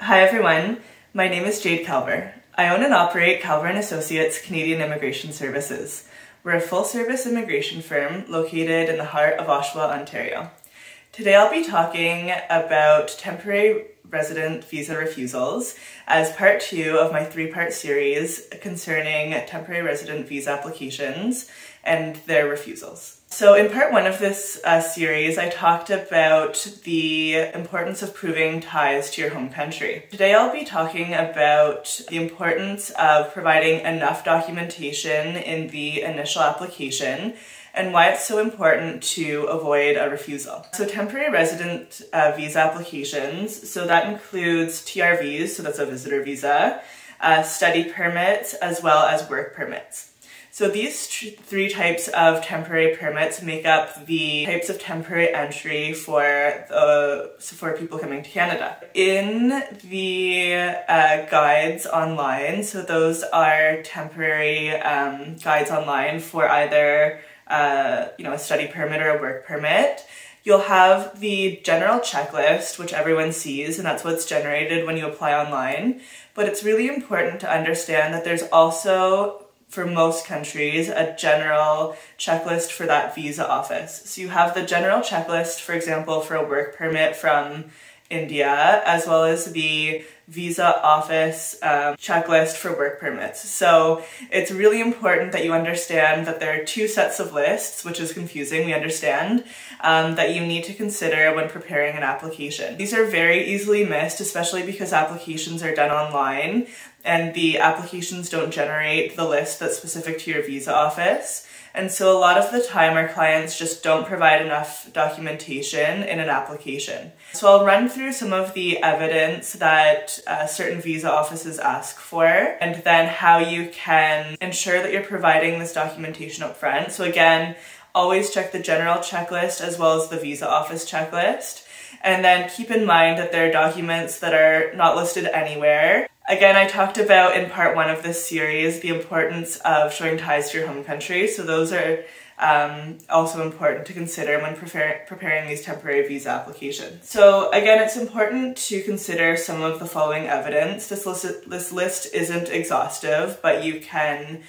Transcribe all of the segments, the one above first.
Hi everyone, my name is Jade. I own and operate Calver & Associates Canadian Immigration Services. We're a full-service immigration firm located in the heart of Oshawa, Ontario. Today I'll be talking about temporary resident visa refusals as part 2 of my 3-part series concerning temporary resident visa applications and their refusals. So in part 1 of this series, I talked about the importance of proving ties to your home country. Today I'll be talking about the importance of providing enough documentation in the initial application and why it's so important to avoid a refusal. So temporary resident visa applications, so that includes TRVs, so that's a visitor visa, study permits, as well as work permits. So these 3 types of temporary permits make up the types of temporary entry for people coming to Canada. In the guides online, so those are temporary guides online for either a study permit or a work permit. You'll have the general checklist, which everyone sees, and that's what's generated when you apply online. But it's really important to understand that there's also, for most countries, a general checklist for that visa office. So you have the general checklist, for example, for a work permit from India, as well as the visa office checklist for work permits. So it's really important that you understand that there are 2 sets of lists, which is confusing, we understand, that you need to consider when preparing an application. These are very easily missed, especially because applications are done online and the applications don't generate the list that's specific to your visa office. And so a lot of the time our clients just don't provide enough documentation in an application. So I'll run through some of the evidence that certain visa offices ask for, and then how you can ensure that you're providing this documentation up front. So again, always check the general checklist as well as the visa office checklist. And then keep in mind that there are documents that are not listed anywhere. Again, I talked about in part 1 of this series the importance of showing ties to your home country, so those are also important to consider when preparing these temporary visa applications. So again, it's important to consider some of the following evidence. This list isn't exhaustive, but you can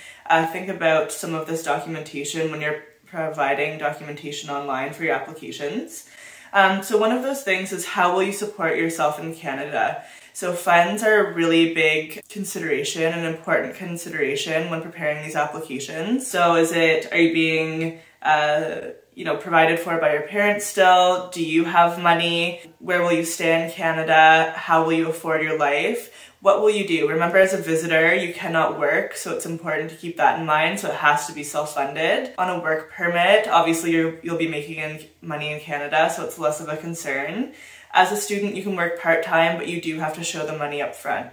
think about some of this documentation when you're providing documentation online for your applications. So one of those things is, how will you support yourself in Canada? So funds are a really big consideration, an important consideration when preparing these applications. So are you being provided for by your parents still? Do you have money? Where will you stay in Canada? How will you afford your life? What will you do? Remember, as a visitor, you cannot work, so it's important to keep that in mind, so it has to be self-funded. On a work permit, obviously you'll be making money in Canada, so it's less of a concern. As a student, you can work part-time, but you do have to show the money up front.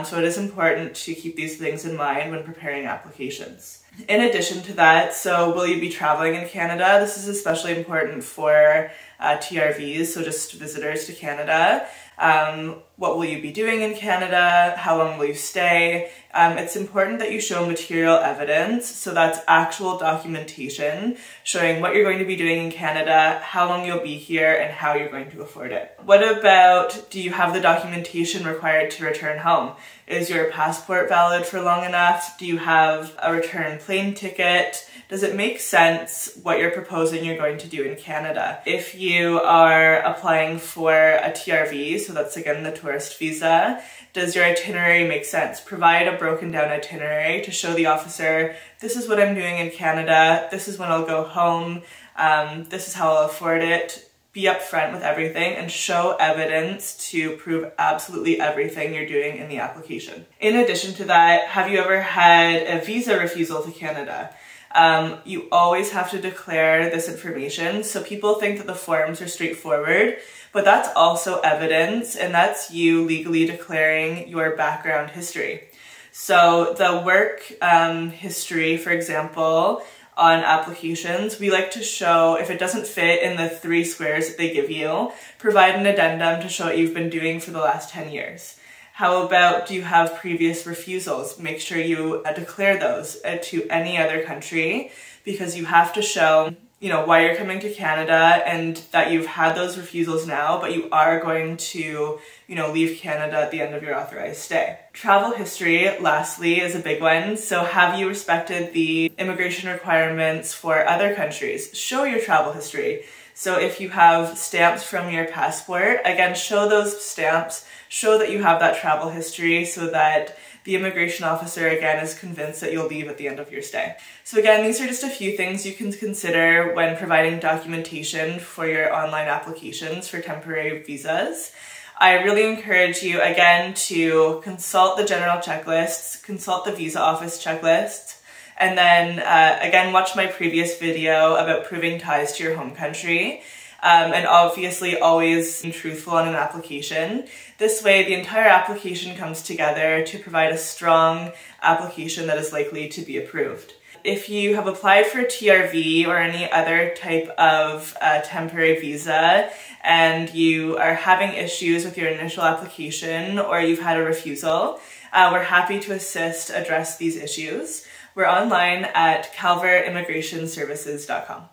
So it is important to keep these things in mind when preparing applications. In addition to that, so will you be traveling in Canada? This is especially important for TRVs, so just visitors to Canada. What will you be doing in Canada? How long will you stay? It's important that you show material evidence, so that's actual documentation showing what you're going to be doing in Canada, how long you'll be here, and how you're going to afford it. What about, do you have the documentation required to return home? Is your passport valid for long enough? Do you have a return plane ticket? Does it make sense what you're proposing you're going to do in Canada? If you are applying for a TRV, so that's again the tourist visa, does your itinerary make sense? Provide a broken down itinerary to show the officer, this is what I'm doing in Canada, this is when I'll go home, this is how I'll afford it. Be upfront with everything and show evidence to prove absolutely everything you're doing in the application. In addition to that, have you ever had a visa refusal to Canada? You always have to declare this information. So people think that the forms are straightforward, but that's also evidence, and that's you legally declaring your background history. So the work history, for example, on applications, we like to show, if it doesn't fit in the 3 squares that they give you, provide an addendum to show what you've been doing for the last 10 years. How about, do you have previous refusals? Make sure you declare those to any other country, because you have to show why you're coming to Canada and that you've had those refusals now, but you are going to, leave Canada at the end of your authorized stay. Travel history, lastly, is a big one. So have you respected the immigration requirements for other countries? Show your travel history. So if you have stamps from your passport, again, show those stamps, show that you have that travel history so that the immigration officer, again, is convinced that you'll leave at the end of your stay. So again, these are just a few things you can consider when providing documentation for your online applications for temporary visas. I really encourage you, again, to consult the general checklists, consult the visa office checklists, and then, again, watch my previous video about proving ties to your home country. And obviously always be truthful on an application. This way, the entire application comes together to provide a strong application that is likely to be approved. If you have applied for TRV or any other type of temporary visa and you are having issues with your initial application or you've had a refusal, we're happy to address these issues. We're online at calvarimmigrationservices.com.